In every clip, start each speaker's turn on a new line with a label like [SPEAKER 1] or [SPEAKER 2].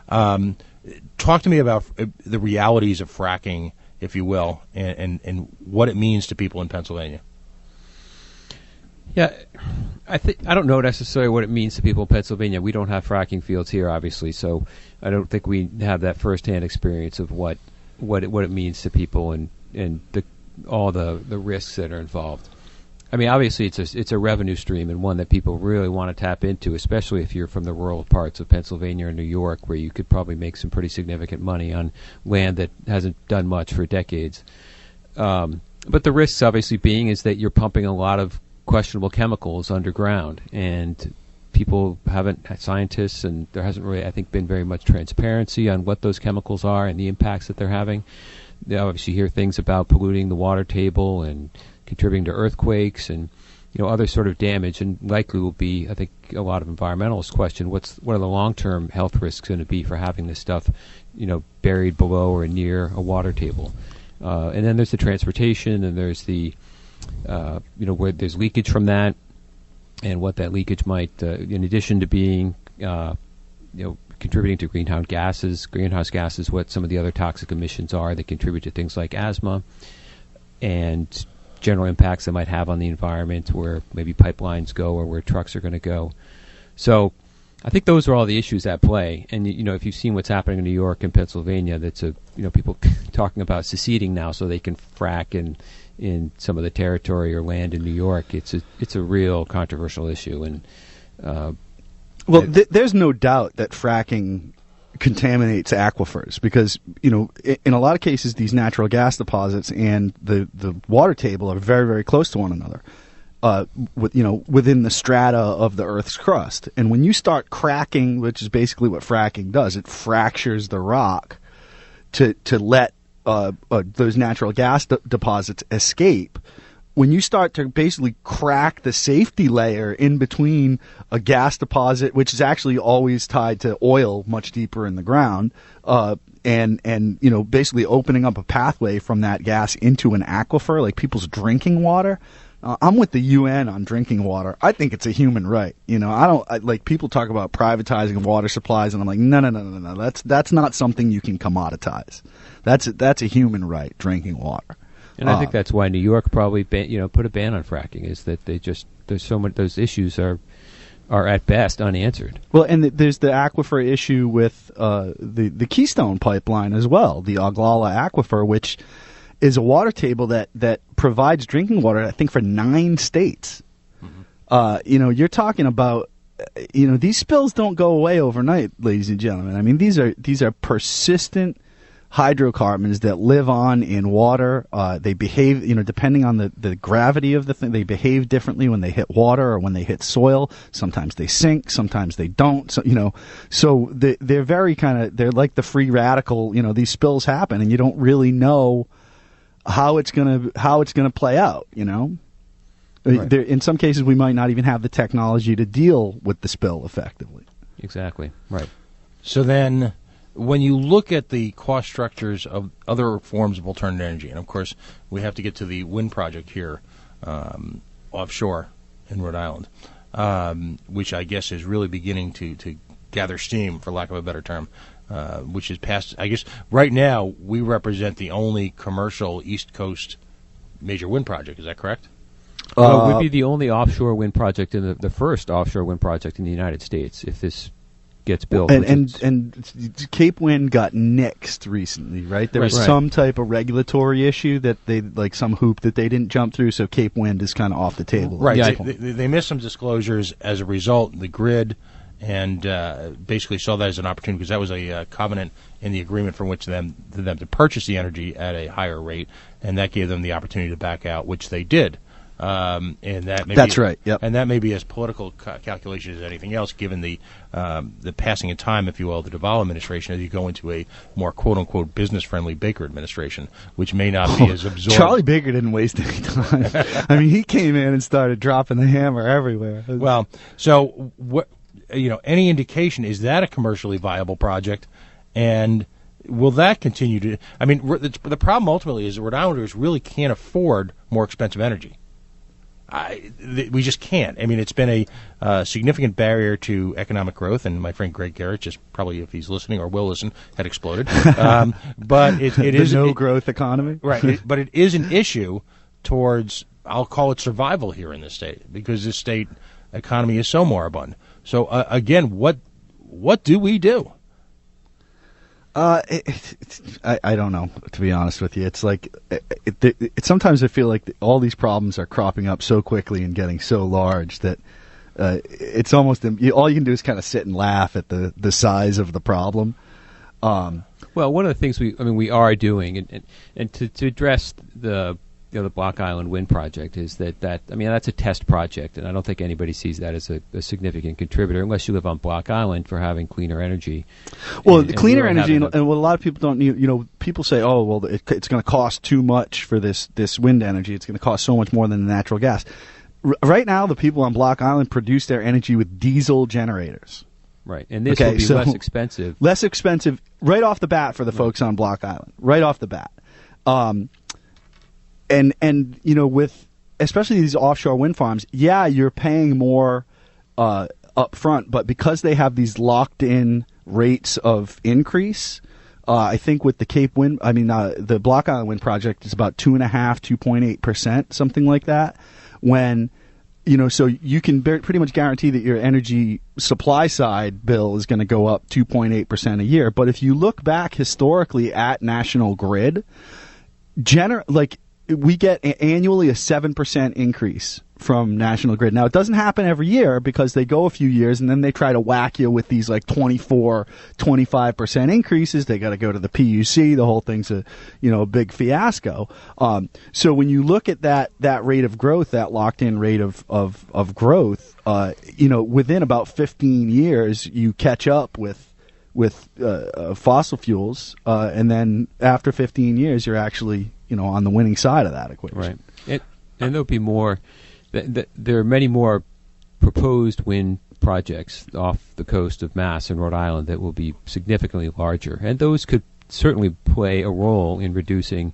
[SPEAKER 1] Talk to me about the realities of fracking, if you will, and what it means to people in Pennsylvania.
[SPEAKER 2] Yeah, I don't know necessarily what it means to people in Pennsylvania. We don't have fracking fields here, obviously, so I don't think we have that firsthand experience of what it means to people and all the risks that are involved. I mean, obviously, it's a revenue stream and one that people really want to tap into, especially if you're from the rural parts of Pennsylvania or New York, where you could probably make some pretty significant money on land that hasn't done much for decades. But the risks, obviously, being is that you're pumping a lot of questionable chemicals underground, and scientists, and there hasn't really, I think, been very much transparency on what those chemicals are and the impacts that they're having. They obviously hear things about polluting the water table and contributing to earthquakes and other sort of damage, and likely will be, I think, a lot of environmentalists question what are the long-term health risks going to be for having this stuff buried below or near a water table. And then there's the transportation, and there's the where there's leakage from that, and what that leakage might, in addition to being, contributing to greenhouse gases, what some of the other toxic emissions are that contribute to things like asthma, and general impacts that might have on the environment, where maybe pipelines go or where trucks are going to go. So I think those are all the issues at play. And, if you've seen what's happening in New York and Pennsylvania, that's people talking about seceding now so they can frack in some of the territory or land in New York. It's a real controversial issue. And
[SPEAKER 3] there's no doubt that fracking contaminates aquifers, because in a lot of cases these natural gas deposits and the water table are very, very close to one another, within the strata of the Earth's crust. And when you start cracking, which is basically what fracking does, it fractures the rock to let those natural gas deposits escape. When you start to basically crack the safety layer in between a gas deposit, which is actually always tied to oil much deeper in the ground, and basically opening up a pathway from that gas into an aquifer, like people's drinking water. I'm with the UN on drinking water. I think it's a human right. Like people talk about privatizing water supplies, and I'm like, no. That's not something you can commoditize. That's a human right, drinking water.
[SPEAKER 2] And I think that's why New York probably put a ban on fracking, is that there's so much, those issues are at best unanswered.
[SPEAKER 3] Well, and there's the aquifer issue with the Keystone Pipeline as well, the Ogallala Aquifer, which is a water table that provides drinking water, I think, for 9 states. Mm-hmm. You're talking about, these spills don't go away overnight, ladies and gentlemen. I mean, these are persistent hydrocarbons that live on in water. They behave, depending on the gravity of the thing, they behave differently when they hit water or when they hit soil. Sometimes they sink, sometimes they don't. So they're very they're like the free radical. These spills happen, and you don't really know how it's gonna play out.
[SPEAKER 2] Right.
[SPEAKER 3] In some cases, we might not even have the technology to deal with the spill effectively.
[SPEAKER 2] Exactly. Right.
[SPEAKER 1] So then, when you look at the cost structures of other forms of alternative energy, and of course we have to get to the wind project here offshore in Rhode Island, which I guess is really beginning to gather steam, for lack of a better term, which is past, I guess right now we represent the only commercial East Coast major wind project. Is that correct?
[SPEAKER 2] Well, it would be the only offshore wind project, in the first offshore wind project in the United States, if this gets built.
[SPEAKER 3] And Cape Wind got nixed recently, right? There was some type of regulatory issue that they, like some hoop that they didn't jump through, so Cape Wind is kind of off the table.
[SPEAKER 1] Right. Yeah, they missed some disclosures as a result. The grid and basically saw that as an opportunity, because that was a covenant in the agreement from which them to purchase the energy at a higher rate, and that gave them the opportunity to back out, which they did. And that may
[SPEAKER 3] That's right. Yep.
[SPEAKER 1] And that may be as political calculation as anything else, given the passing of time, if you will, the Duvall administration, as you go into a more quote unquote business friendly Baker administration, which may not be as absorbed.
[SPEAKER 3] Charlie Baker didn't waste any time. I mean, he came in and started dropping the hammer everywhere.
[SPEAKER 1] Well, so what? Any indication, is that a commercially viable project, and will that continue to? I mean, the problem ultimately is that Rhode Islanders really can't afford more expensive energy. we just can't. I mean, it's been a significant barrier to economic growth, and my friend Greg Garrett, just probably if he's listening or will listen, had exploded. But it is
[SPEAKER 3] no growth economy,
[SPEAKER 1] right? But it is an issue towards, I'll call it survival here in this state, because this state economy is so moribund. So again, what do we do?
[SPEAKER 3] I don't know, to be honest with you. It's like sometimes I feel like all these problems are cropping up so quickly and getting so large that it's almost all you can do is kind of sit and laugh at the size of the problem.
[SPEAKER 2] Well, one of the things we are doing, and to address the Block Island Wind Project is that that's a test project, and I don't think anybody sees that as a significant contributor unless you live on Block Island for having cleaner energy.
[SPEAKER 3] Well, the cleaner energy, and what a lot of people don't, people say, oh, well, it's going to cost too much for this wind energy. It's going to cost so much more than the natural gas. Right now, the people on Block Island produce their energy with diesel generators.
[SPEAKER 2] Right, and this will be less expensive.
[SPEAKER 3] Less expensive right off the bat for the folks on Block Island, right off the bat. And with especially these offshore wind farms, you're paying more up front, but because they have these locked-in rates of increase, I think with the the Block Island Wind Project is about 2.5%, something like that. When so you can pretty much guarantee that your energy supply side bill is going to go up 2.8% a year. But if you look back historically at National Grid, we get annually a 7% increase from National Grid. Now, it doesn't happen every year because they go a few years and then they try to whack you with these 24, 25% increases. They got to go to the PUC. The whole thing's a big fiasco. So when you look at that rate of growth, that locked-in rate of growth, within about 15 years, you catch up with fossil fuels, and then after 15 years, you're actually on the winning side of that equation.
[SPEAKER 2] Right. And there'll be more. There are many more proposed wind projects off the coast of Mass and Rhode Island that will be significantly larger, and those could certainly play a role in reducing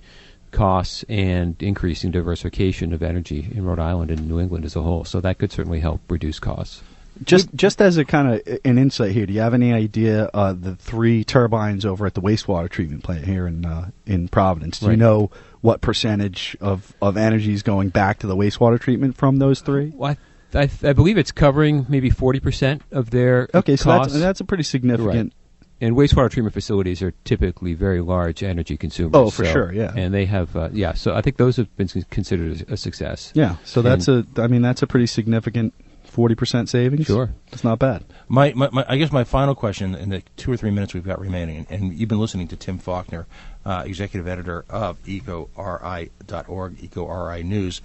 [SPEAKER 2] costs and increasing diversification of energy in Rhode Island and New England as a whole. So that could certainly help reduce costs.
[SPEAKER 3] Just as a kind of an insight here, do you have any idea the 3 turbines over at the wastewater treatment plant here in Providence? Do you know what percentage of energy is going back to the wastewater treatment from those 3?
[SPEAKER 2] Well, I believe it's covering maybe 40% of their costs.
[SPEAKER 3] So that's a pretty significant.
[SPEAKER 2] Right. And wastewater treatment facilities are typically very large energy consumers.
[SPEAKER 3] Oh, for sure, yeah.
[SPEAKER 2] And they have, so I think those have been considered a success.
[SPEAKER 3] Yeah, so that's a pretty significant 40% savings.
[SPEAKER 2] Sure.
[SPEAKER 3] It's not bad.
[SPEAKER 1] I guess my final question in the 2 or 3 minutes we've got remaining, and you've been listening to Tim Faulkner, executive editor of EcoRI.org, EcoRI News.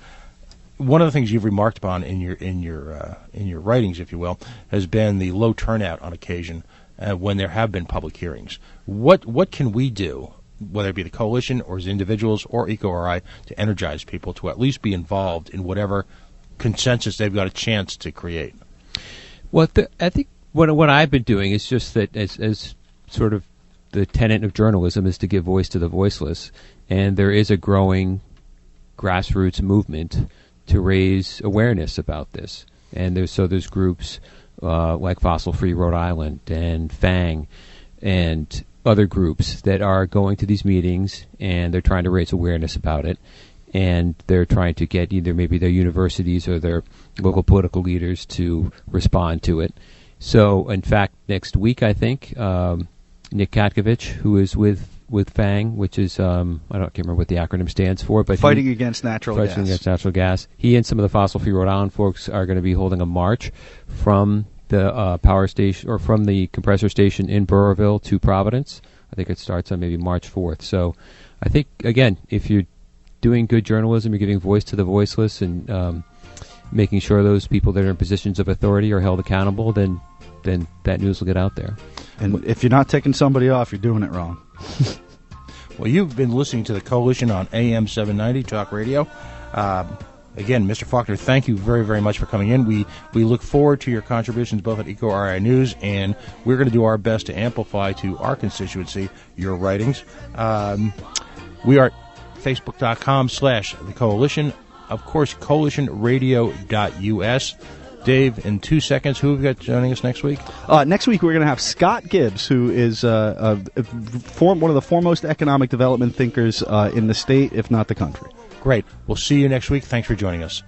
[SPEAKER 1] One of the things you've remarked upon in your writings, if you will, has been the low turnout on occasion when there have been public hearings. What can we do, whether it be the coalition or as individuals or EcoRI, to energize people to at least be involved in whatever consensus they've got a chance to create?
[SPEAKER 2] Well, I think what I've been doing is just that as sort of the tenet of journalism is to give voice to the voiceless, and there is a growing grassroots movement to raise awareness about this. And there's groups like Fossil Free Rhode Island and FANG and other groups that are going to these meetings, and they're trying to raise awareness about it. And they're trying to get either maybe their universities or their local political leaders to respond to it. So, in fact, next week, I think, Nick Katkovich, who is with FANG, which is, can't remember what the acronym stands for, but
[SPEAKER 3] Fighting Against Natural Gas.
[SPEAKER 2] He and some of the Fossil Free Rhode Island folks are going to be holding a march from the power station, or from the compressor station in Burrillville to Providence. I think it starts on maybe March 4th. So I think, again, if you're doing good journalism, you're giving voice to the voiceless, and making sure those people that are in positions of authority are held accountable, then that news will get out there.
[SPEAKER 3] And if you're not taking somebody off, you're doing it wrong.
[SPEAKER 1] Well, you've been listening to The Coalition on AM 790 Talk Radio. Again, Mr. Faulkner, thank you very, very much for coming in. We look forward to your contributions both at EcoRI News, and we're going to do our best to amplify to our constituency your writings. We are Facebook.com/The Coalition, of course, coalitionradio.us. Dave, in 2 seconds, who have we got joining us next week?
[SPEAKER 3] Next week, we're going to have Scott Gibbs, who is one of the foremost economic development thinkers in the state, if not the country.
[SPEAKER 1] Great. We'll see you next week. Thanks for joining us.